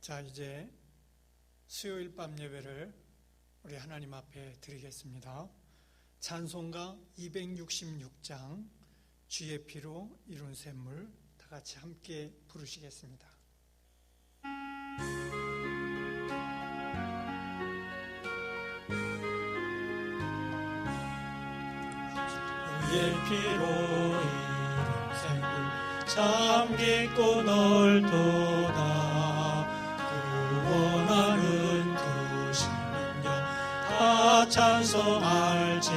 자, 이제 수요일 밤 예배를 우리 하나님 앞에 드리겠습니다. 찬송가 266장 주의 피로 이룬 샘물 다 같이 함께 부르시겠습니다. 주의 피로 이룬 샘물 참 깊고 넓도다. 구원하는 그 신능력 다 찬송할지라.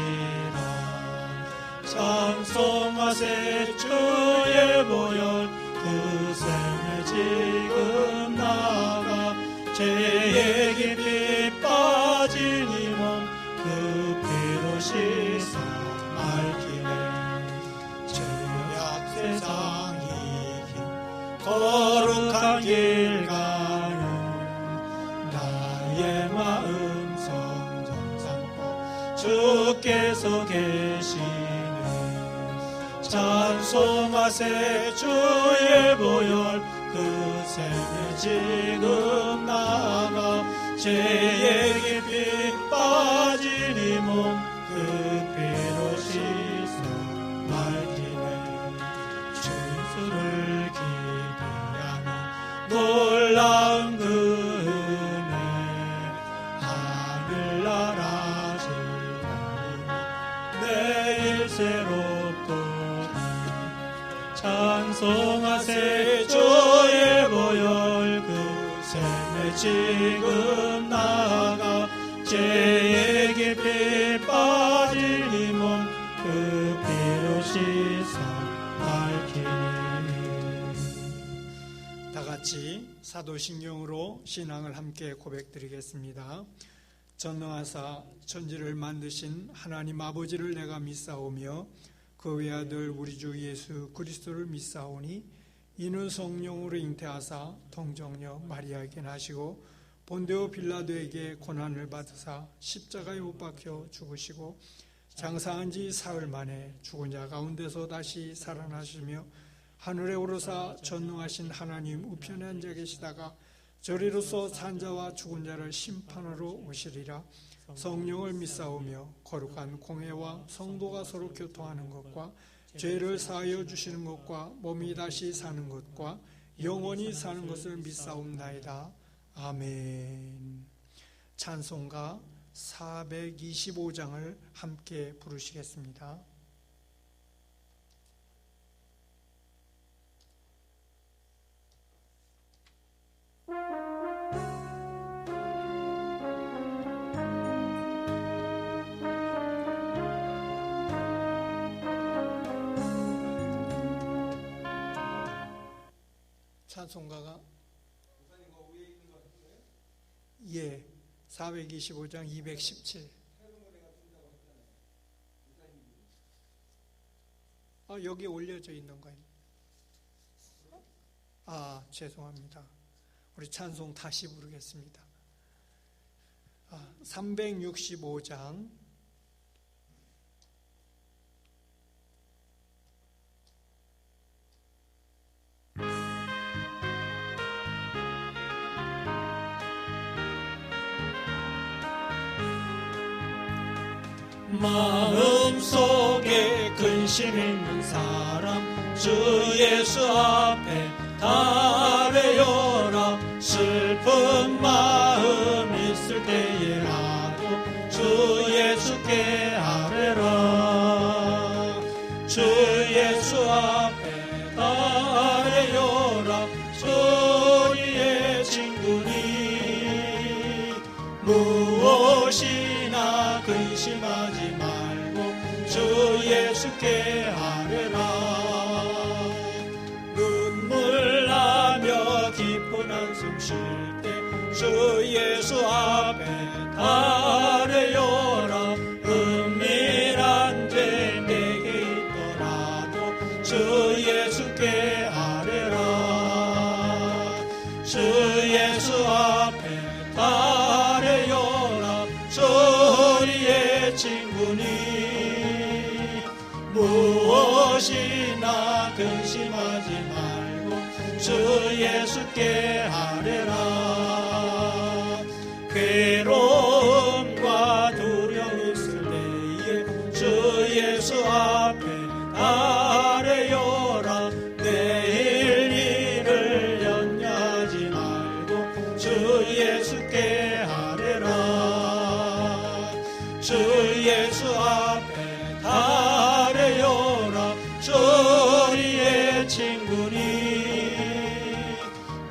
찬송하세 주의 보혈 그 샘에 지금 나가. 죄의 깊이 빠진 이 몸 그 피로 씻어 맑히네. 죄악 세상 이긴 거룩한 길 가는 나의 마음 성전 삼고 주께서 계시네. 찬송하세 주의 보혈 그 샘에 지금 나가. 죄의 깊이 빠진 이 몸 그 피로 씻어 맑히네. 죄수를 기피하는 놀라운 그 은혜 하늘나라 즐거움이 매일 새롭도다. 찬송하세 주의 보혈 그 샘에 지금 나가. 죄의 깊이 빠진 이 몸 그 피로 씻어 맑히네. 다 같이 사도신경으로 신앙을 함께 고백드리겠습니다. 전능하사 천지를 만드신 하나님 아버지를 내가 믿사오며 그 외아들 우리 주 예수 그리스도를 믿사오니 이는 성령으로 잉태하사 동정녀 마리아에게 나시고 본디오 빌라도에게 고난을 받으사 십자가에 못 박혀 죽으시고 장사한 지 사흘 만에 죽은 자 가운데서 다시 살아나시며 하늘에 오르사 전능하신 하나님 우편에 앉아 계시다가 저리로서 산 자와 죽은 자를 심판하러 오시리라. 성령을 믿사오며 거룩한 공회와 성도가 서로 교통하는 것과 죄를 사하여 주시는 것과 몸이 다시 사는 것과 영원히 사는 것을 믿사옵나이다. 아멘. 찬송가 425장을 함께 부르시겠습니다. 찬송가가 425장 217. 여기 올려져 있는 거예요. 죄송합니다. 우리 찬송 다시 부르겠습니다. 365장 마음속에 근심 있는 사람 주 예수 앞에 아뢰어라. 슬픈 마음 있을 때에라도 주 예수께 아뢰라. 주 예수 앞에 아뢰어라. 우리의 친구니 무엇이나 근심하지 말고 주 예수께 아뢰라. 눈물 나며 깊은 한숨 쉴 때 주 예수 앞에 아뢰어라. 은밀한 죄 내게 있더라도 주 예수께 아뢰라. 주 예수 앞에 아뢰어라. 우리의 친구니 무엇이나 근심하지 말고 주 예수께 아뢰라. 주 예수께 아뢰라. 주 예수 앞에 아뢰어라. 우리의 친구니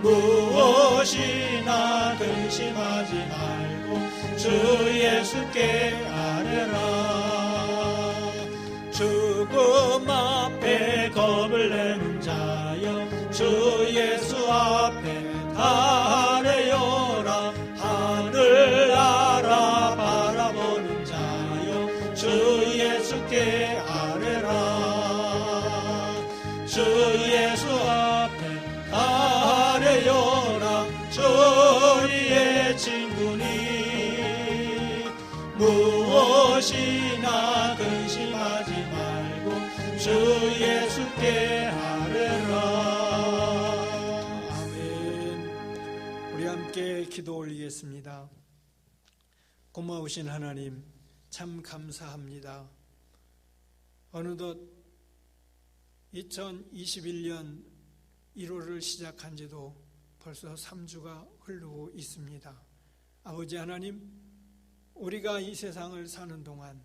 무엇이나 근심하지 말고 주 예수께 아뢰라. 죽음 앞에 겁을 내는 자여 주 예수 앞에 아뢰어라. 하늘 알아 바라보는 자여 주 예수께 아뢰라. 주 예수 앞에 아뢰어라. 우리의 친구니 무엇이나 근심하지 말고 주 예수께 아뢰라. 아멘. 우리 함께 기도 올리겠습니다. 고마우신 하나님, 참 감사합니다. 어느덧 2021년 1월을 시작한 지도 벌써 3주가 흐르고 있습니다. 아버지 하나님, 우리가 이 세상을 사는 동안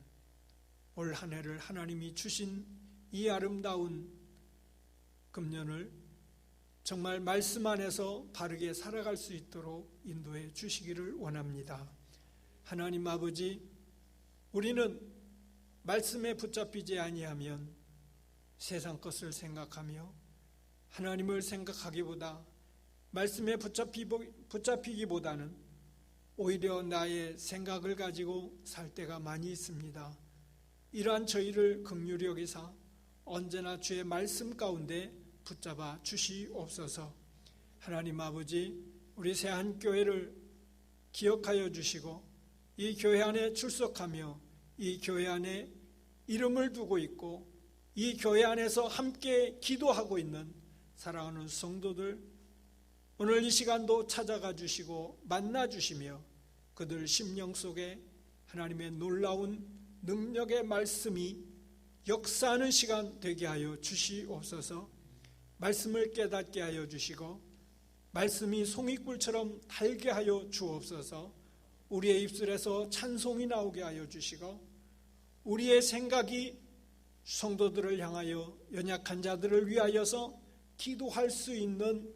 올 한 해를 하나님이 주신 이 아름다운 금년을 정말 말씀 안에서 바르게 살아갈 수 있도록 인도해 주시기를 원합니다. 하나님 아버지, 우리는 말씀에 붙잡히지 아니하면 세상 것을 생각하며 하나님을 생각하기보다 말씀에 붙잡히기보다는 오히려 나의 생각을 가지고 살 때가 많이 있습니다. 이러한 저희를 긍휼히 여기사 언제나 주의 말씀 가운데 붙잡아 주시옵소서. 하나님 아버지, 우리 새한교회를 기억하여 주시고 이 교회 안에 출석하며 이 교회 안에 이름을 두고 있고 이 교회 안에서 함께 기도하고 있는 사랑하는 성도들, 오늘 이 시간도 찾아가 주시고 만나 주시며 그들 심령 속에 하나님의 놀라운 능력의 말씀이 역사하는 시간 되게 하여 주시옵소서. 말씀을 깨닫게 하여 주시고 말씀이 송이꿀처럼 달게 하여 주옵소서. 우리의 입술에서 찬송이 나오게 하여 주시고 우리의 생각이 성도들을 향하여 연약한 자들을 위하여서 기도할 수 있는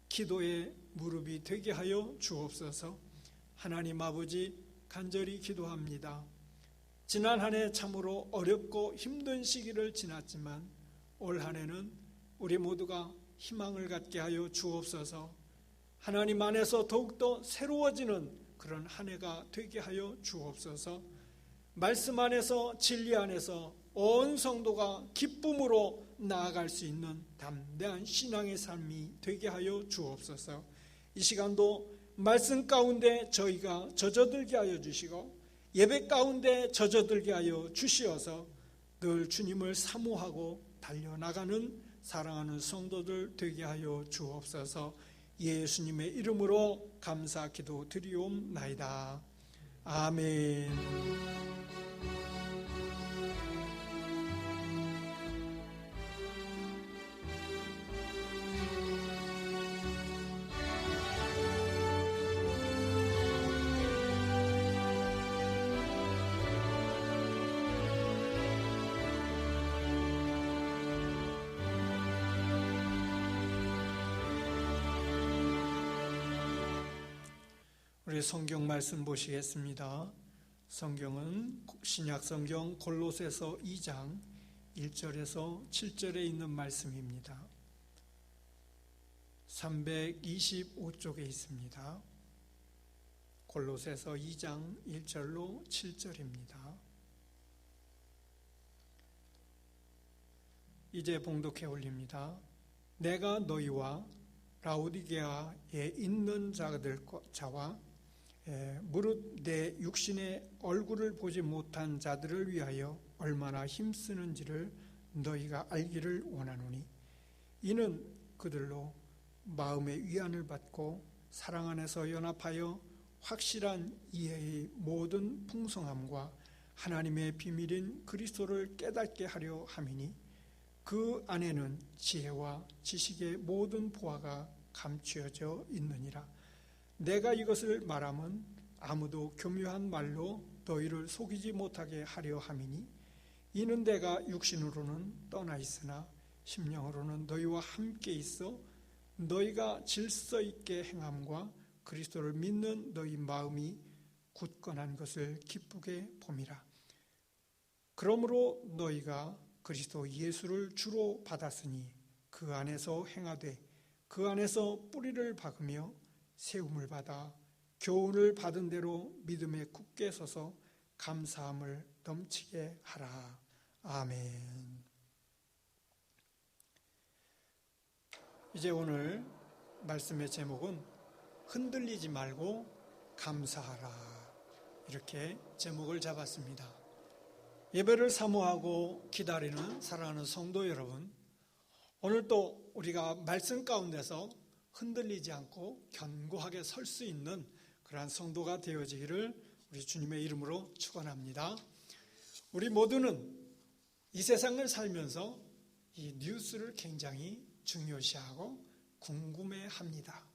기도의 무릎이 되게 하여 주옵소서. 하나님 아버지, 간절히 기도합니다. 지난 한 해 참으로 어렵고 힘든 시기를 지났지만 올 한 해는 우리 모두가 희망을 갖게 하여 주옵소서. 하나님 안에서 더욱더 새로워지는 그런 한 해가 되게 하여 주옵소서. 말씀 안에서 진리 안에서 온 성도가 기쁨으로 나아갈 수 있는 담대한 신앙의 삶이 되게 하여 주옵소서. 이 시간도 말씀 가운데 저희가 젖어들게 하여 주시고 예배 가운데 젖어들게 하여 주시어서 늘 주님을 사모하고 달려나가는 사랑하는 성도들 되게 하여 주옵소서. 예수님의 이름으로 감사 기도 드리옵나이다. 아멘. 우리 성경 말씀 보시겠습니다. 성경은 신약 성경 골로새서 2장 1절에서 7절에 있는 말씀입니다. 325쪽에 있습니다. 골로새서 2장 1절로 7절입니다. 이제 봉독해 올립니다. 내가 너희와 라오디게아에 있는 자와 무릇 내 육신의 얼굴을 보지 못한 자들을 위하여 얼마나 힘쓰는지를 너희가 알기를 원하노니 이는 그들로 마음의 위안을 받고 사랑 안에서 연합하여 확실한 이해의 모든 풍성함과 하나님의 비밀인 그리스도를 깨닫게 하려 함이니 그 안에는 지혜와 지식의 모든 보화가 감추어져 있느니라. 내가 이것을 말하면 아무도 교묘한 말로 너희를 속이지 못하게 하려 함이니 이는 내가 육신으로는 떠나 있으나 심령으로는 너희와 함께 있어 너희가 질서 있게 행함과 그리스도를 믿는 너희 마음이 굳건한 것을 기쁘게 봄이라. 그러므로 너희가 그리스도 예수를 주로 받았으니 그 안에서 행하되 그 안에서 뿌리를 박으며 세움을 받아 교훈을 받은 대로 믿음에 굳게 서서 감사함을 넘치게 하라. 아멘. 이제 오늘 말씀의 제목은 흔들리지 말고 감사하라, 이렇게 제목을 잡았습니다. 예배를 사모하고 기다리는 사랑하는 성도 여러분, 오늘 또 우리가 말씀 가운데서 흔들리지 않고 견고하게 설 수 있는 그러한 성도가 되어지기를 우리 주님의 이름으로 축원합니다. 우리 모두는 이 세상을 살면서 이 뉴스를 굉장히 중요시하고 궁금해합니다.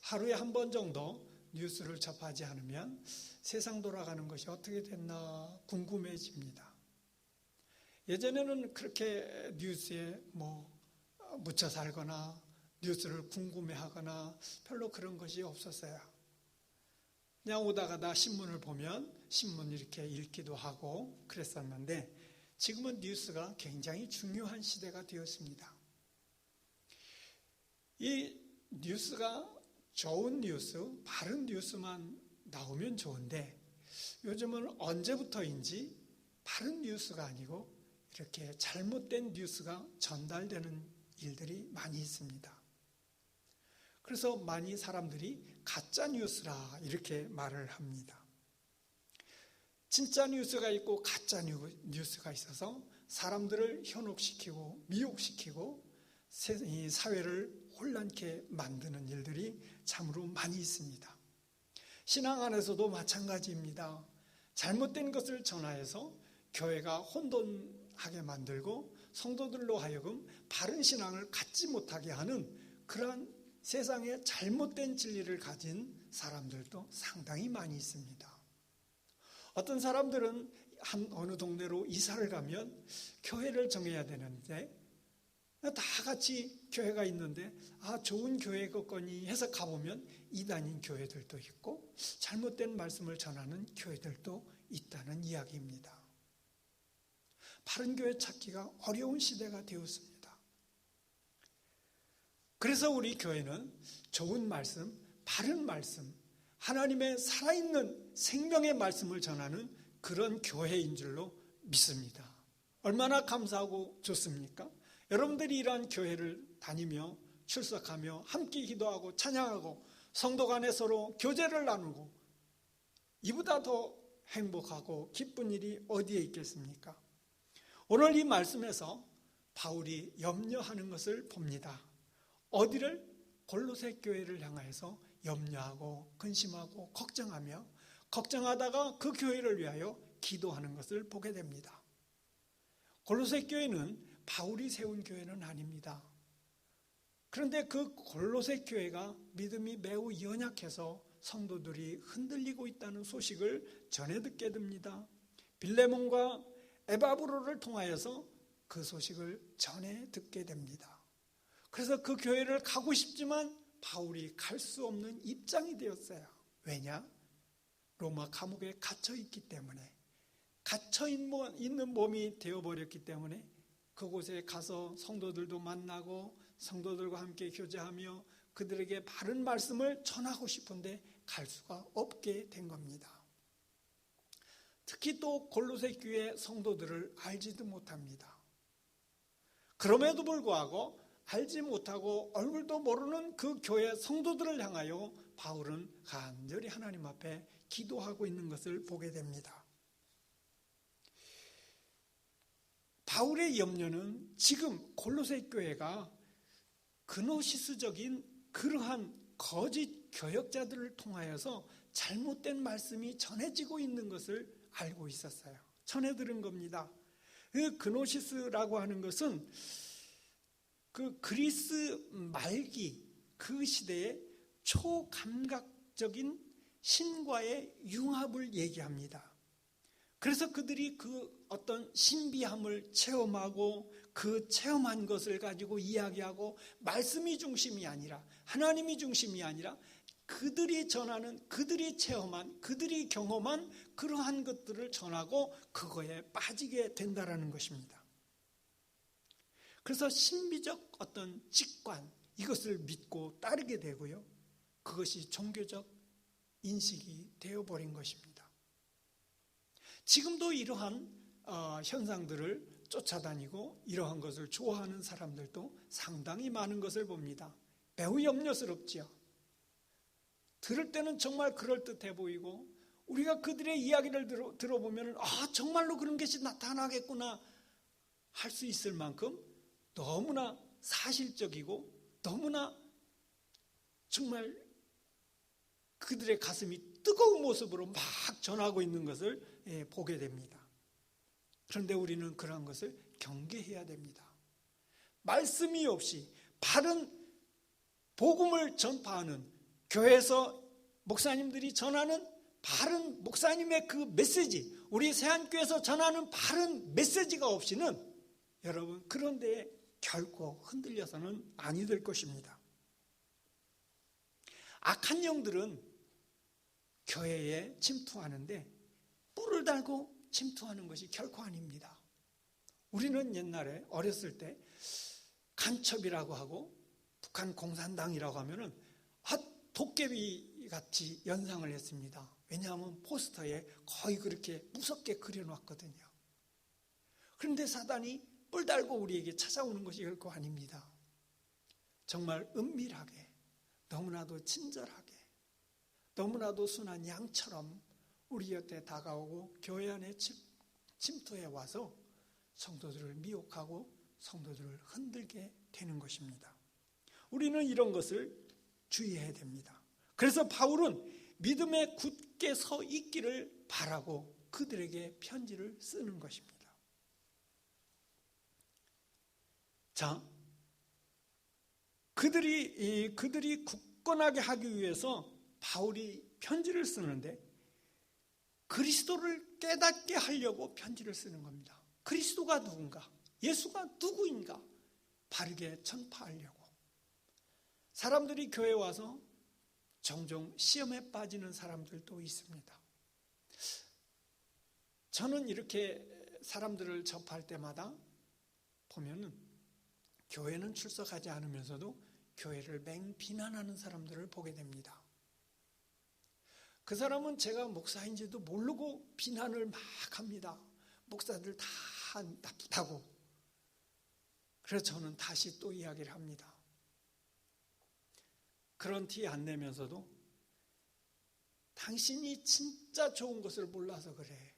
하루에 한 번 정도 뉴스를 접하지 않으면 세상 돌아가는 것이 어떻게 됐나 궁금해집니다. 예전에는 그렇게 뉴스에 묻혀 살거나 뉴스를 궁금해하거나 별로 그런 것이 없었어요. 그냥 오다가다 신문을 보면 신문 이렇게 읽기도 하고 그랬었는데 지금은 뉴스가 굉장히 중요한 시대가 되었습니다. 이 뉴스가 좋은 뉴스, 바른 뉴스만 나오면 좋은데 요즘은 언제부터인지 바른 뉴스가 아니고 이렇게 잘못된 뉴스가 전달되는 일들이 많이 있습니다. 그래서 많이 사람들이 가짜 뉴스라 이렇게 말을 합니다. 진짜 뉴스가 있고 가짜 뉴스가 있어서 사람들을 현혹시키고 미혹시키고 이 사회를 혼란케 만드는 일들이 참으로 많이 있습니다. 신앙 안에서도 마찬가지입니다. 잘못된 것을 전하여서 교회가 혼돈하게 만들고 성도들로 하여금 바른 신앙을 갖지 못하게 하는 그러한 세상에 잘못된 진리를 가진 사람들도 상당히 많이 있습니다. 어떤 사람들은 어느 동네로 이사를 가면 교회를 정해야 되는데 다 같이 교회가 있는데 좋은 교회겠거니 해서 가보면 이단인 교회들도 있고 잘못된 말씀을 전하는 교회들도 있다는 이야기입니다. 바른 교회 찾기가 어려운 시대가 되었습니다. 그래서 우리 교회는 좋은 말씀, 바른 말씀, 하나님의 살아있는 생명의 말씀을 전하는 그런 교회인 줄로 믿습니다. 얼마나 감사하고 좋습니까? 여러분들이 이러한 교회를 다니며 출석하며 함께 기도하고 찬양하고 성도 간에 서로 교제를 나누고 이보다 더 행복하고 기쁜 일이 어디에 있겠습니까? 오늘 이 말씀에서 바울이 염려하는 것을 봅니다. 어디를? 골로새 교회를 향하여서 염려하고 근심하고 걱정하다가 그 교회를 위하여 기도하는 것을 보게 됩니다. 골로새 교회는 바울이 세운 교회는 아닙니다. 그런데 그 골로새 교회가 믿음이 매우 연약해서 성도들이 흔들리고 있다는 소식을 전해 듣게 됩니다. 빌레몬과 에바브로를 통하여서 그 소식을 전해 듣게 됩니다. 그래서 그 교회를 가고 싶지만 바울이 갈 수 없는 입장이 되었어요. 왜냐? 로마 감옥에 갇혀 있기 때문에, 갇혀 있는 몸이 되어버렸기 때문에 그곳에 가서 성도들도 만나고 성도들과 함께 교제하며 그들에게 바른 말씀을 전하고 싶은데 갈 수가 없게 된 겁니다. 특히 또 골로새 교회 성도들을 알지도 못합니다. 그럼에도 불구하고 알지 못하고 얼굴도 모르는 그 교회 성도들을 향하여 바울은 간절히 하나님 앞에 기도하고 있는 것을 보게 됩니다. 바울의 염려는 지금 골로새 교회가 그노시스적인 그러한 거짓 교역자들을 통하여서 잘못된 말씀이 전해지고 있는 것을 알고 있었어요. 전해 들은 겁니다. 그 그노시스라고 하는 것은 그 그리스 말기 그 시대의 초감각적 과학적인 신과의 융합을 얘기합니다. 그래서 그들이 그 어떤 신비함을 체험하고 그 체험한 것을 가지고 이야기하고 말씀이 중심이 아니라 하나님이 중심이 아니라 그들이 전하는 그들이 체험한 그들이 경험한 그러한 것들을 전하고 그거에 빠지게 된다라는 것입니다. 그래서 신비적 어떤 직관 이것을 믿고 따르게 되고요. 그것이 종교적 인식이 되어버린 것입니다. 지금도 이러한 현상들을 쫓아다니고 이러한 것을 좋아하는 사람들도 상당히 많은 것을 봅니다. 매우 염려스럽지요. 들을 때는 정말 그럴듯해 보이고 우리가 그들의 이야기를 들어보면 정말로 그런 것이 나타나겠구나 할 수 있을 만큼 너무나 사실적이고 너무나 정말 그들의 가슴이 뜨거운 모습으로 막 전하고 있는 것을 보게 됩니다. 그런데 우리는 그러한 것을 경계해야 됩니다. 말씀이 없이 바른 복음을 전파하는 교회에서 목사님들이 전하는 바른 목사님의 그 메시지, 우리 새한교회에서 전하는 바른 메시지가 없이는 여러분 그런 데에 결코 흔들려서는 아니 될 것입니다. 악한 영들은 교회에 침투하는데 뿔을 달고 침투하는 것이 결코 아닙니다. 우리는 옛날에 어렸을 때 간첩이라고 하고 북한 공산당이라고 하면은 도깨비 같이 연상을 했습니다. 왜냐하면 포스터에 거의 그렇게 무섭게 그려놨거든요. 그런데 사단이 뿔 달고 우리에게 찾아오는 것이 결코 아닙니다. 정말 은밀하게 너무나도 친절하게 너무나도 순한 양처럼 우리 곁에 다가오고 교회 안에 침투해 와서 성도들을 미혹하고 성도들을 흔들게 되는 것입니다. 우리는 이런 것을 주의해야 됩니다. 그래서 바울은 믿음에 굳게 서 있기를 바라고 그들에게 편지를 쓰는 것입니다. 자, 그들이 굳건하게 하기 위해서 바울이 편지를 쓰는데 그리스도를 깨닫게 하려고 편지를 쓰는 겁니다. 그리스도가 누군가, 예수가 누구인가 바르게 전파하려고. 사람들이 교회에 와서 종종 시험에 빠지는 사람들도 있습니다. 저는 이렇게 사람들을 접할 때마다 보면은 교회는 출석하지 않으면서도 교회를 맹비난하는 사람들을 보게 됩니다. 그 사람은 제가 목사인지도 모르고 비난을 막 합니다. 목사들 다 나쁘다고. 그래서 저는 다시 또 이야기를 합니다. 그런 티 안 내면서도 당신이 진짜 좋은 것을 몰라서 그래.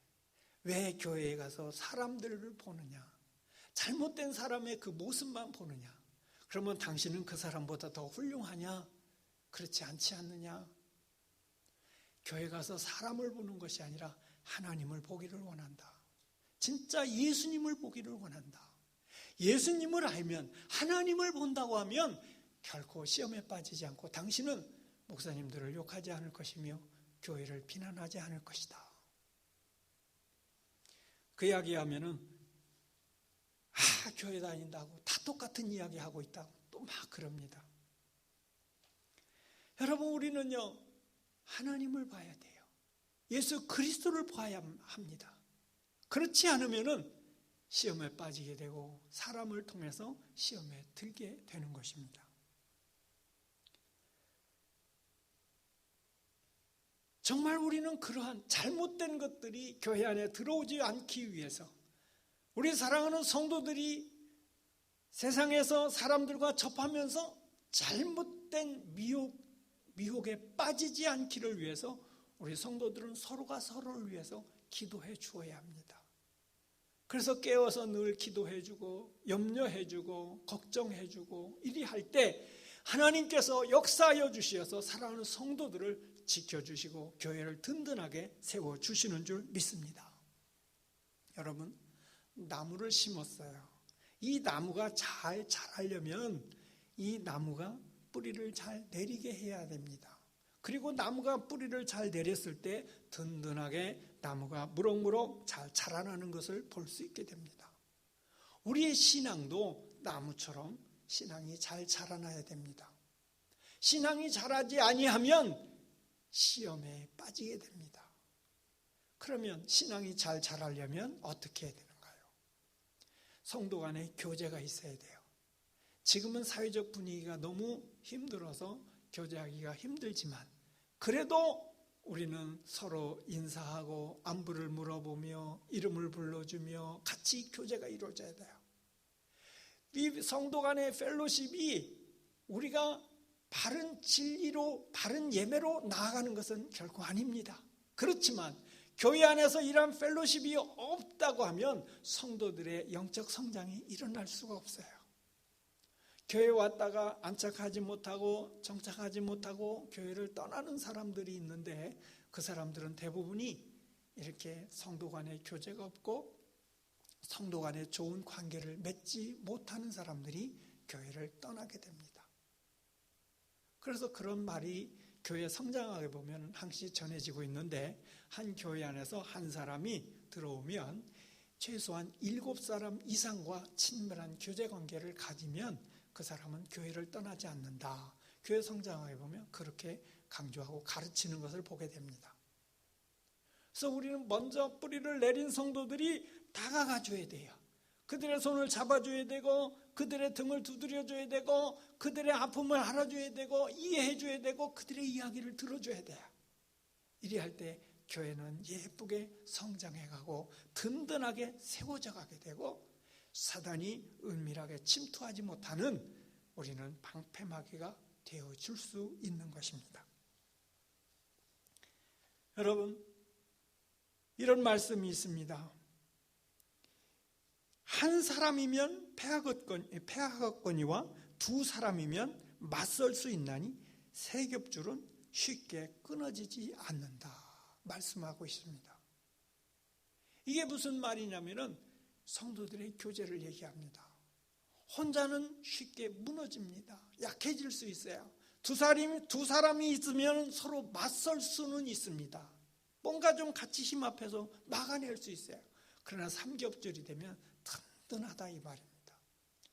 왜 교회에 가서 사람들을 보느냐. 잘못된 사람의 그 모습만 보느냐. 그러면 당신은 그 사람보다 더 훌륭하냐? 그렇지 않지 않느냐? 교회 가서 사람을 보는 것이 아니라 하나님을 보기를 원한다. 진짜 예수님을 보기를 원한다. 예수님을 알면 하나님을 본다고 하면 결코 시험에 빠지지 않고 당신은 목사님들을 욕하지 않을 것이며 교회를 비난하지 않을 것이다. 그 이야기하면은 교회 다닌다고 다 똑같은 이야기 하고 있다고 또 막 그럽니다. 여러분 우리는요 하나님을 봐야 돼요. 예수 그리스도를 봐야 합니다. 그렇지 않으면은 시험에 빠지게 되고 사람을 통해서 시험에 들게 되는 것입니다. 정말 우리는 그러한 잘못된 것들이 교회 안에 들어오지 않기 위해서 우리 사랑하는 성도들이 세상에서 사람들과 접하면서 잘못된 미혹에 빠지지 않기를 위해서 우리 성도들은 서로가 서로를 위해서 기도해 주어야 합니다. 그래서 깨워서 늘 기도해 주고 염려해 주고 걱정해 주고 이리 할 때 하나님께서 역사하여 주셔서 사랑하는 성도들을 지켜주시고 교회를 든든하게 세워주시는 줄 믿습니다. 여러분 나무를 심었어요. 이 나무가 잘 자라려면 이 나무가 뿌리를 잘 내리게 해야 됩니다. 그리고 나무가 뿌리를 잘 내렸을 때 든든하게 나무가 무럭무럭 잘 자라나는 것을 볼 수 있게 됩니다. 우리의 신앙도 나무처럼 신앙이 잘 자라나야 됩니다. 신앙이 자라지 아니하면 시험에 빠지게 됩니다. 그러면 신앙이 잘 자라려면 어떻게 해야 되는가요? 성도 간에 교제가 있어야 돼요. 지금은 사회적 분위기가 너무 힘들어서 교제하기가 힘들지만 그래도 우리는 서로 인사하고 안부를 물어보며 이름을 불러주며 같이 교제가 이루어져야 돼요. 이 성도 간의 펠로십이 우리가 바른 진리로 바른 예배로 나아가는 것은 결코 아닙니다. 그렇지만 교회 안에서 이러한 펠로십이 없다고 하면 성도들의 영적 성장이 일어날 수가 없어요. 교회에 왔다가 안착하지 못하고 정착하지 못하고 교회를 떠나는 사람들이 있는데 그 사람들은 대부분이 이렇게 성도 간의 교제가 없고 성도 간의 좋은 관계를 맺지 못하는 사람들이 교회를 떠나게 됩니다. 그래서 그런 말이 교회 성장하게 보면 항시 전해지고 있는데 한 교회 안에서 한 사람이 들어오면 최소한 7사람 이상과 친밀한 교제 관계를 가지면 그 사람은 교회를 떠나지 않는다. 교회 성장하게 보면 그렇게 강조하고 가르치는 것을 보게 됩니다. 그래서 우리는 먼저 뿌리를 내린 성도들이 다가가 줘야 돼요. 그들의 손을 잡아줘야 되고 그들의 등을 두드려줘야 되고 그들의 아픔을 알아줘야 되고 이해해줘야 되고 그들의 이야기를 들어줘야 돼요. 이리 할 때 교회는 예쁘게 성장해가고 든든하게 세워져 가게 되고 사단이 은밀하게 침투하지 못하는 우리는 방패막이가 되어줄 수 있는 것입니다. 여러분, 이런 말씀이 있습니다. 한 사람이면 패하겠거니와 두 사람이면 맞설 수 있나니 세 겹줄은 쉽게 끊어지지 않는다 말씀하고 있습니다. 이게 무슨 말이냐면은 성도들의 교제를 얘기합니다. 혼자는 쉽게 무너집니다. 약해질 수 있어요. 두 사람이 있으면 서로 맞설 수는 있습니다. 뭔가 좀 같이 힘합해서 막아낼 수 있어요. 그러나 삼겹줄이 되면 든든하다 이 말입니다.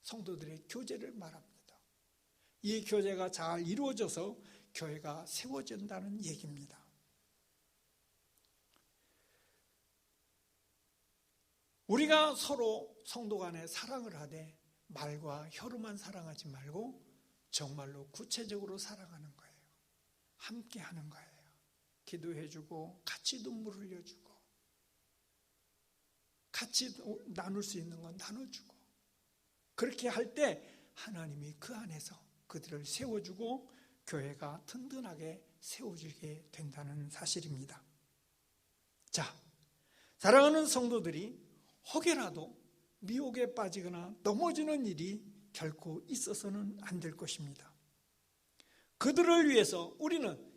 성도들의 교제를 말합니다. 이 교제가 잘 이루어져서 교회가 세워진다는 얘기입니다. 우리가 서로 성도 간에 사랑을 하되 말과 혀로만 사랑하지 말고 정말로 구체적으로 사랑하는 거예요. 함께 하는 거예요. 기도해주고 같이 눈물 흘려주고 같이 나눌 수 있는 건 나눠주고 그렇게 할 때 하나님이 그 안에서 그들을 세워주고 교회가 든든하게 세워지게 된다는 사실입니다. 자, 사랑하는 성도들이 혹여라도 미혹에 빠지거나 넘어지는 일이 결코 있어서는 안 될 것입니다. 그들을 위해서 우리는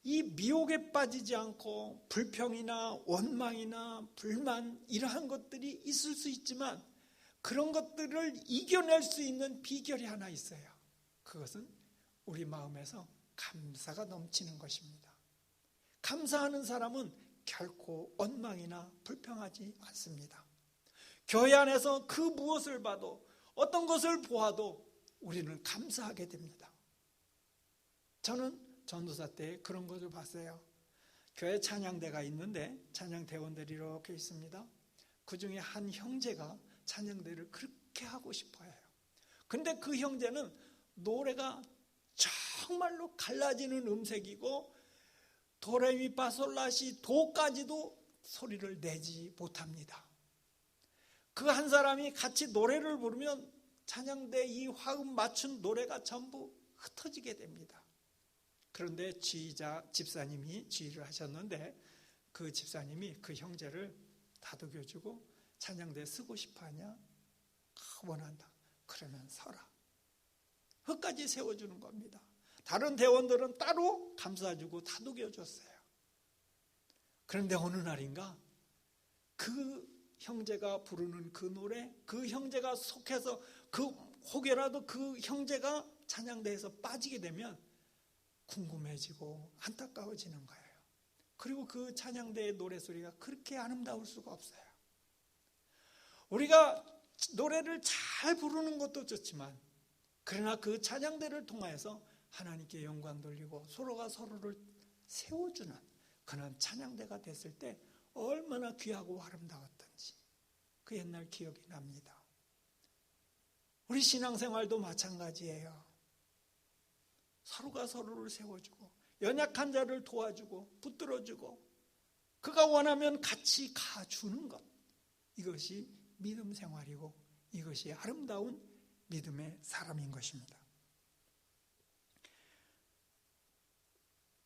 이 미혹에 빠지지 않고 불평이나 원망이나 불만 이러한 것들이 있을 수 있지만 그런 것들을 이겨낼 수 있는 비결이 하나 있어요. 그것은 우리 마음에서 감사가 넘치는 것입니다. 감사하는 사람은 결코 원망이나 불평하지 않습니다. 교회 안에서 그 무엇을 봐도 어떤 것을 보아도 우리는 감사하게 됩니다. 저는 전도사 때 그런 것을 봤어요. 교회 찬양대가 있는데 찬양대원들이 이렇게 있습니다. 그 중에 한 형제가 찬양대를 그렇게 하고 싶어 해요. 근데 그 형제는 노래가 정말로 갈라지는 음색이고 도레미파솔라시 도까지도 소리를 내지 못합니다. 그 한 사람이 같이 노래를 부르면 찬양대 이 화음 맞춘 노래가 전부 흩어지게 됩니다. 그런데 집사님이 지휘를 하셨는데 그 집사님이 그 형제를 다독여주고 찬양대 쓰고 싶어하냐? 원한다. 그러면 서라. 끝까지 세워주는 겁니다. 다른 대원들은 따로 감싸주고 다독여줬어요. 그런데 어느 날인가 그 형제가 부르는 그 노래, 그 형제가 속해서 혹여라도 그 형제가 찬양대에서 빠지게 되면 궁금해지고 안타까워지는 거예요. 그리고 그 찬양대의 노래소리가 그렇게 아름다울 수가 없어요. 우리가 노래를 잘 부르는 것도 좋지만 그러나 그 찬양대를 통하여서 하나님께 영광 돌리고 서로가 서로를 세워주는 그런 찬양대가 됐을 때 얼마나 귀하고 아름다웠던지 그 옛날 기억이 납니다. 우리 신앙생활도 마찬가지예요. 서로가 서로를 세워주고 연약한 자를 도와주고 붙들어주고 그가 원하면 같이 가주는 것, 이것이 믿음 생활이고 이것이 아름다운 믿음의 사람인 것입니다.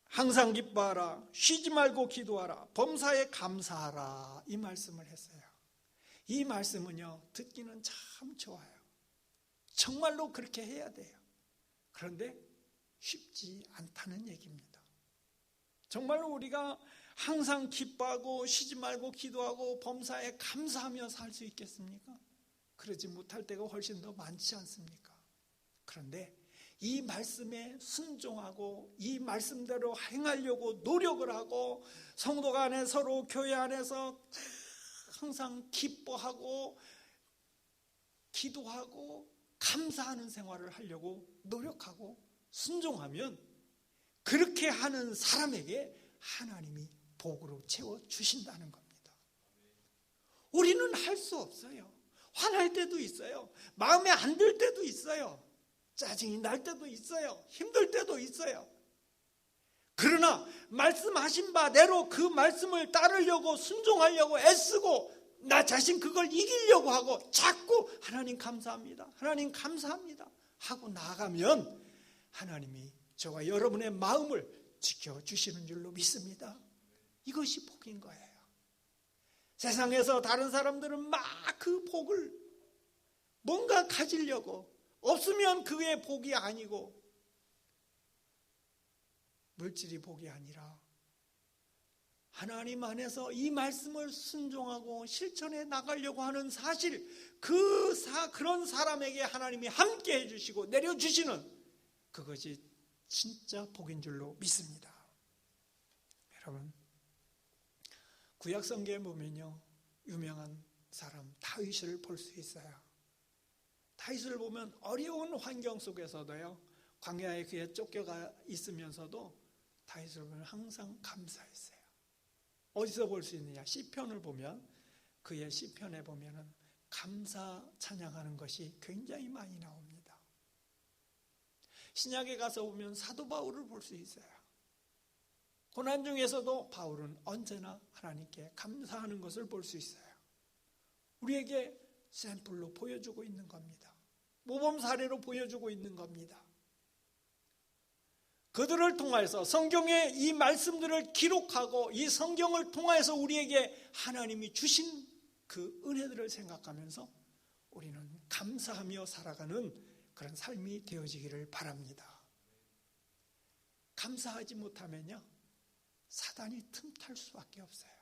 항상 기뻐하라, 쉬지 말고 기도하라, 범사에 감사하라, 이 말씀을 했어요. 이 말씀은요, 듣기는 참 좋아요. 정말로 그렇게 해야 돼요. 그런데 쉽지 않다는 얘기입니다. 정말로 우리가 항상 기뻐하고 쉬지 말고 기도하고 범사에 감사하며 살 수 있겠습니까? 그러지 못할 때가 훨씬 더 많지 않습니까? 그런데 이 말씀에 순종하고 이 말씀대로 행하려고 노력을 하고 성도가 안에 서로 교회 안에서 항상 기뻐하고 기도하고 감사하는 생활을 하려고 노력하고 순종하면 그렇게 하는 사람에게 하나님이 복으로 채워주신다는 겁니다. 우리는 할 수 없어요. 화날 때도 있어요. 마음에 안 들 때도 있어요. 짜증이 날 때도 있어요. 힘들 때도 있어요. 그러나 말씀하신 바대로 그 말씀을 따르려고 순종하려고 애쓰고 나 자신 그걸 이기려고 하고 자꾸 하나님 감사합니다, 하나님 감사합니다 하고 나아가면 하나님이 저와 여러분의 마음을 지켜주시는 줄로 믿습니다. 이것이 복인 거예요. 세상에서 다른 사람들은 막 그 복을 뭔가 가지려고 없으면 그게 복이 아니고 물질이 복이 아니라 하나님 안에서 이 말씀을 순종하고 실천해 나가려고 하는 사실, 그런 사람에게 하나님이 함께 해주시고 내려주시는 그것이 진짜 복인 줄로 믿습니다. 여러분, 구약 성경에 보면요, 유명한 사람 다윗을 볼 수 있어요. 다윗을 보면 어려운 환경 속에서도요, 광야에 그에 쫓겨가 있으면서도 다윗을 보면 항상 감사했어요. 어디서 볼 수 있느냐? 시편을 보면, 그의 시편에 보면은 감사 찬양하는 것이 굉장히 많이 나옵니다. 신약에 가서 보면 사도 바울을 볼 수 있어요. 고난 중에서도 바울은 언제나 하나님께 감사하는 것을 볼 수 있어요. 우리에게 샘플로 보여주고 있는 겁니다. 모범 사례로 보여주고 있는 겁니다. 그들을 통해서 성경의 이 말씀들을 기록하고 이 성경을 통해서 우리에게 하나님이 주신 그 은혜들을 생각하면서 우리는 감사하며 살아가는 그런 삶이 되어지기를 바랍니다. 감사하지 못하면요, 사단이 틈탈 수밖에 없어요.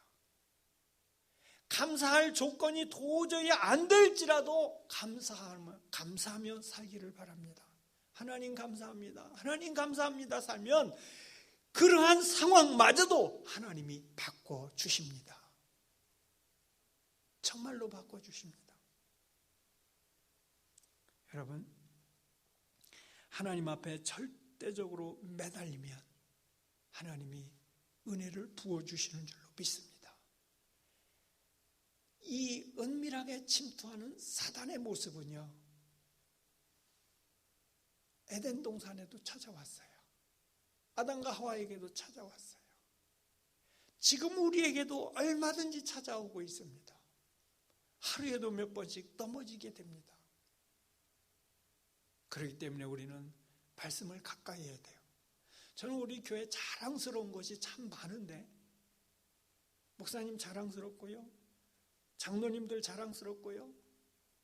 감사할 조건이 도저히 안 될지라도 감사하며 살기를 바랍니다. 하나님 감사합니다, 하나님 감사합니다 살면 그러한 상황마저도 하나님이 바꿔주십니다. 정말로 바꿔주십니다. 여러분, 하나님 앞에 절대적으로 매달리면 하나님이 은혜를 부어주시는 줄로 믿습니다. 이 은밀하게 침투하는 사단의 모습은요, 에덴 동산에도 찾아왔어요. 아담과 하와에게도 찾아왔어요. 지금 우리에게도 얼마든지 찾아오고 있습니다. 하루에도 몇 번씩 넘어지게 됩니다. 그렇기 때문에 우리는 말씀을 가까이 해야 돼요. 저는 우리 교회 자랑스러운 것이 참 많은데, 목사님 자랑스럽고요, 장로님들 자랑스럽고요,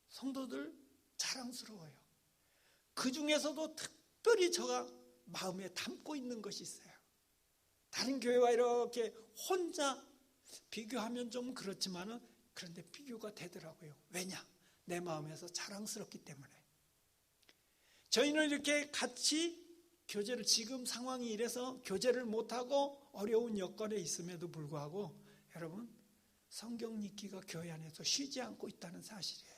성도들 자랑스러워요. 그 중에서도 특별히 제가 마음에 담고 있는 것이 있어요. 다른 교회와 이렇게 혼자 비교하면 좀 그렇지만은 그런데 비교가 되더라고요. 왜냐? 내 마음에서 자랑스럽기 때문에. 저희는 이렇게 같이 교제를 지금 상황이 이래서 교제를 못하고 어려운 여건에 있음에도 불구하고 여러분 성경 읽기가 교회 안에서 쉬지 않고 있다는 사실이에요.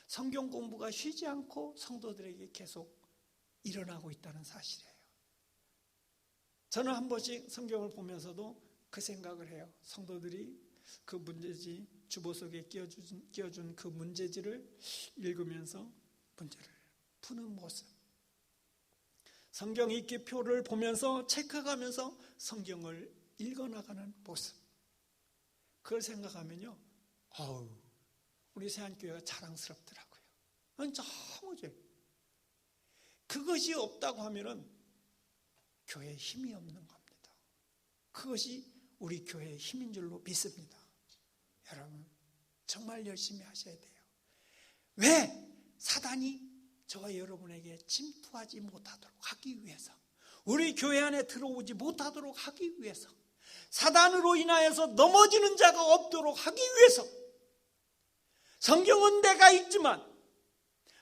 성경 공부가 쉬지 않고 성도들에게 계속 일어나고 있다는 사실이에요. 저는 한 번씩 성경을 보면서도 그 생각을 해요. 성도들이 그 문제지 주보 속에 끼워준 그 문제지를 읽으면서 문제를 푸는 모습, 성경 읽기 표를 보면서 체크하면서 성경을 읽어나가는 모습, 그걸 생각하면요, 우리 세안교회가 자랑스럽더라고요. 너무 좋아요. 그것이 없다고 하면은 교회에 힘이 없는 겁니다. 그것이 우리 교회의 힘인 줄로 믿습니다. 여러분 정말 열심히 하셔야 돼요. 왜? 사단이 저와 여러분에게 침투하지 못하도록 하기 위해서, 우리 교회 안에 들어오지 못하도록 하기 위해서, 사단으로 인하여서 넘어지는 자가 없도록 하기 위해서, 성경은 내가 읽지만,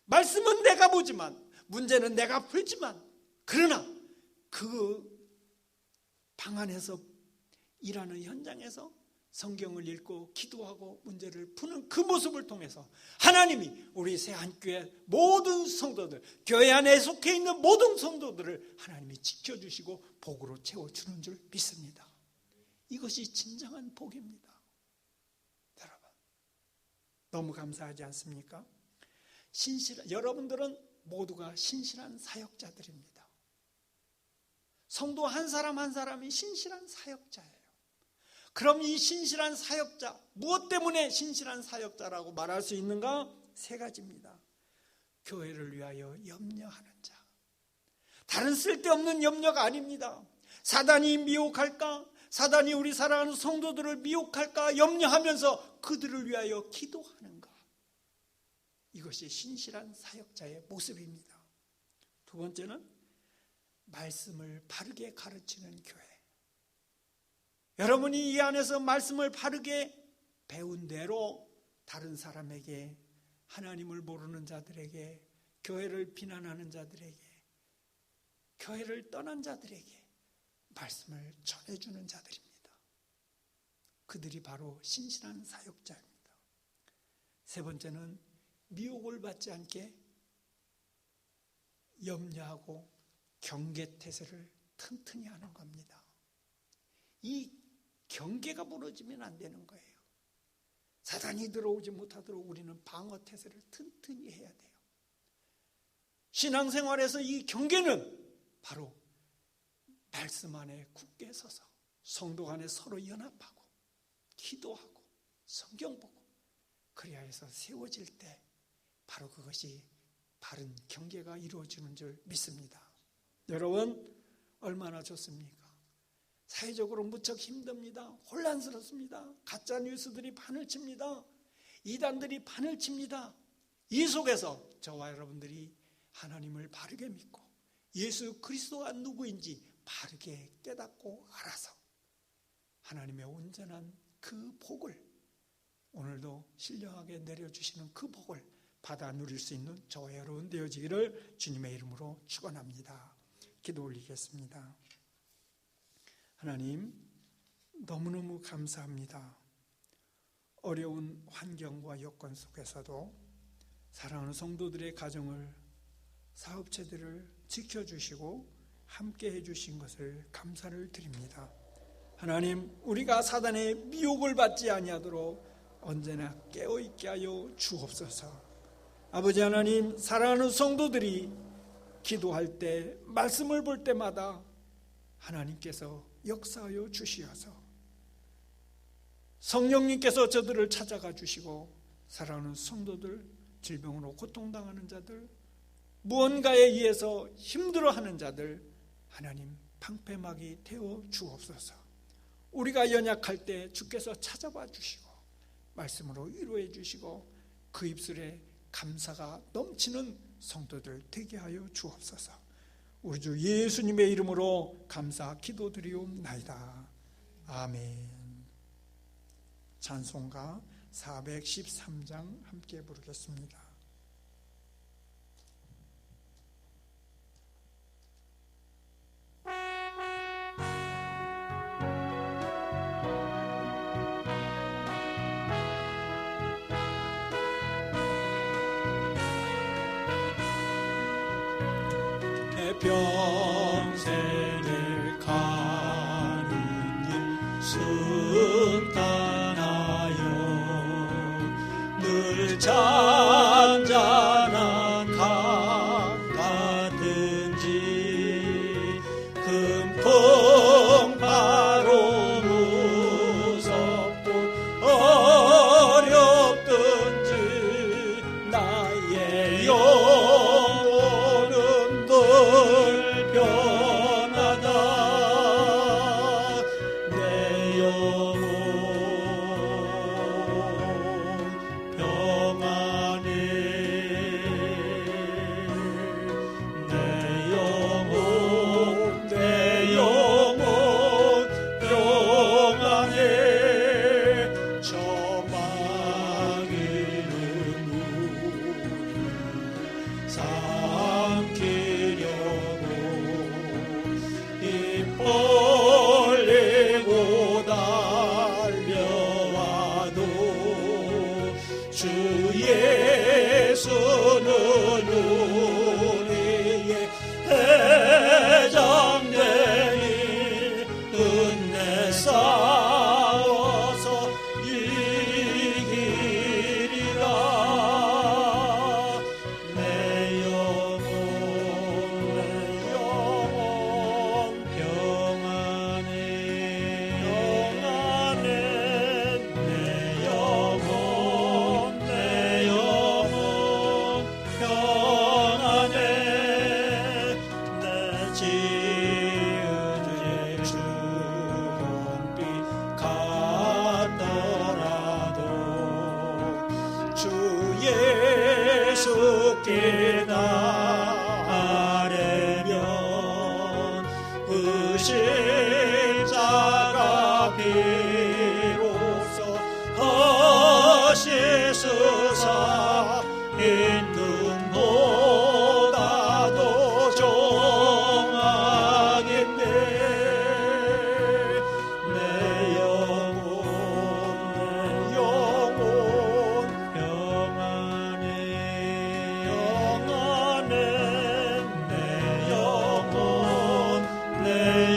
말씀은 내가 보지만, 문제는 내가 풀지만, 그러나 그 방 안에서 일하는 현장에서 성경을 읽고 기도하고 문제를 푸는 그 모습을 통해서 하나님이 우리 세안교회 모든 성도들, 교회 안에 속해 있는 모든 성도들을 하나님이 지켜주시고 복으로 채워주는 줄 믿습니다. 이것이 진정한 복입니다. 여러분 너무 감사하지 않습니까? 여러분들은 모두가 신실한 사역자들입니다. 성도 한 사람 한 사람이 신실한 사역자예요. 그럼 이 신실한 사역자, 무엇 때문에 신실한 사역자라고 말할 수 있는가? 세 가지입니다. 교회를 위하여 염려하는 자. 다른 쓸데없는 염려가 아닙니다. 사단이 미혹할까? 사단이 우리 사랑하는 성도들을 미혹할까? 염려하면서 그들을 위하여 기도하는가? 이것이 신실한 사역자의 모습입니다. 두 번째는 말씀을 바르게 가르치는 교회. 여러분이 이 안에서 말씀을 바르게 배운 대로 다른 사람에게, 하나님을 모르는 자들에게, 교회를 비난하는 자들에게, 교회를 떠난 자들에게 말씀을 전해주는 자들입니다. 그들이 바로 신실한 사역자입니다. 세 번째는 미혹을 받지 않게 염려하고 경계태세를 튼튼히 하는 겁니다. 이 경계가 무너지면 안 되는 거예요. 사단이 들어오지 못하도록 우리는 방어태세를 튼튼히 해야 돼요. 신앙생활에서 이 경계는 바로 말씀 안에 굳게 서서 성도 간에 서로 연합하고 기도하고 성경 보고 그래야 해서 세워질 때 바로 그것이 바른 경계가 이루어지는 줄 믿습니다. 여러분 얼마나 좋습니까? 사회적으로 무척 힘듭니다. 혼란스럽습니다. 가짜 뉴스들이 판을 칩니다. 이단들이 판을 칩니다. 이 속에서 저와 여러분들이 하나님을 바르게 믿고 예수 그리스도가 누구인지 바르게 깨닫고 알아서 하나님의 온전한 그 복을, 오늘도 신령하게 내려주시는 그 복을 받아 누릴 수 있는 저와 여러분 되어지기를 주님의 이름으로 축원합니다. 기도 올리겠습니다. 하나님 너무너무 감사합니다. 어려운 환경과 여건 속에서도 사랑하는 성도들의 가정을, 사업체들을 지켜주시고 함께 해주신 것을 감사를 드립니다. 하나님 우리가 사단의 미혹을 받지 아니하도록 언제나 깨어있게 하여 주옵소서. 아버지 하나님, 사랑하는 성도들이 기도할 때, 말씀을 볼 때마다 하나님께서 역사하여 주시어서 성령님께서 저들을 찾아가 주시고 사랑하는 성도들, 질병으로 고통당하는 자들, 무언가에 의해서 힘들어하는 자들 하나님 방패막이 되어 주옵소서. 우리가 연약할 때 주께서 찾아봐 주시고 말씀으로 위로해 주시고 그 입술에 감사가 넘치는 성도들 되게 하여 주옵소서. 우리 주 예수님의 이름으로 감사 기도드리옵나이다. 아멘. 찬송가 413장 함께 부르겠습니다. 평생을 가는 길 순탄하여 늘 잔잔한 강 같은지 금풍 바로 무섭고 어렵든지 나의 영혼은 늘 변하다. 내 영혼 평안해. 내 영혼 평안해. 저 마귀는 우리를 삼키려고 입 벌리고 달려와도 주 예수는 우리의 해장되니 끝내 싸워서 이기리라. 내 영혼 평안해. 내 영혼 평안해. 내 지은 죄 주변빛 같더라도 주 예수께 나아가면 그 십자가 비로소 씻으사 눈보다도 정하겠네. 내 영혼 평안해. 내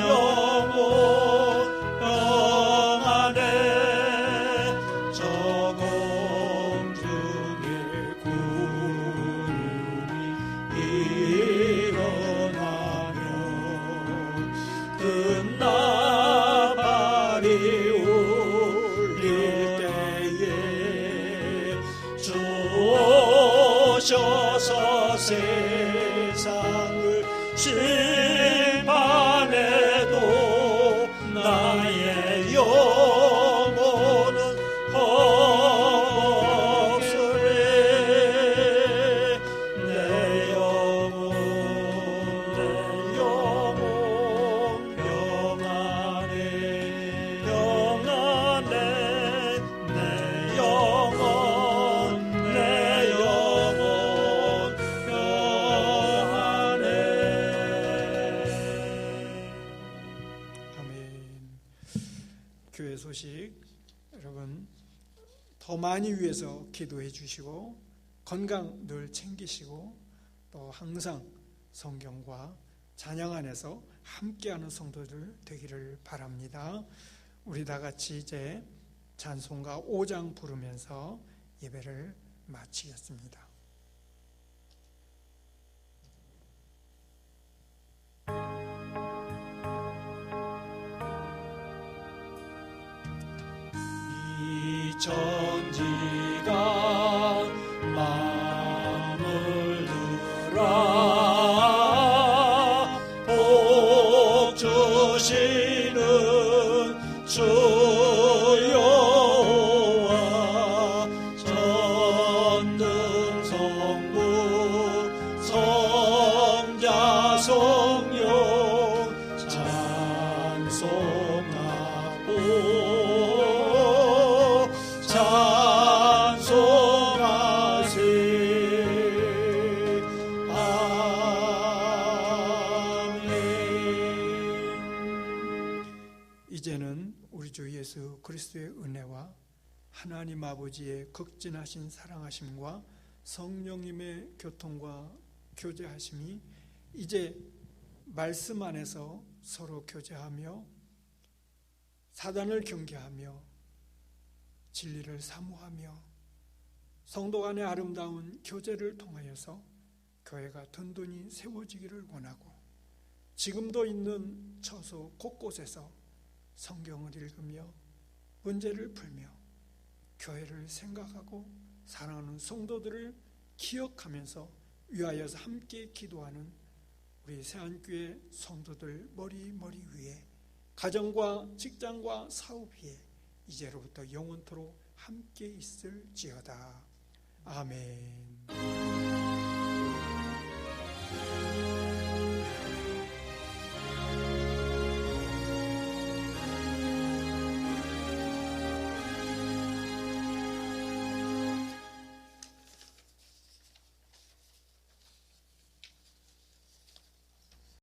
영혼 평안해. 저 공중에 구름이 일어나면 그 나팔이 울릴 때에 주 오셔서 세상을 심판해도 나의 영혼은 없으리. 내 영혼 평안해. 내 영혼 평안해. 아멘. 교회 소식 여러분 더 많이 위해서 기도해 주시고 건강 늘 챙기시고 또 항상 성경과 찬양 안에서 함께하는 성도들 되기를 바랍니다. 우리 다 같이 이제 찬송가 5장 부르면서 예배를 마치겠습니다. 이 천지가 마음을 들라 복 주시는 주 여호와 전능 성부 성자 성령 찬송하고 찬송하세. 아멘. 이제는 우리 주 예수 그리스도의 은혜와 하나님 아버지의 극진하신 사랑하심과 성령님의 교통과 교제하심이 이제 말씀 안에서 서로 교제하며 사단을 경계하며 진리를 사모하며 성도 간의 아름다운 교제를 통하여서 교회가 든든히 세워지기를 원하고, 지금도 있는 처소 곳곳에서 성경을 읽으며 문제를 풀며 교회를 생각하고 사랑하는 성도들을 기억하면서 위하여서 함께 기도하는 우리 새안교회 성도들 머리 위에, 가정과 직장과 사업 위에 이제로부터 영원토록 함께 있을지어다. 아멘.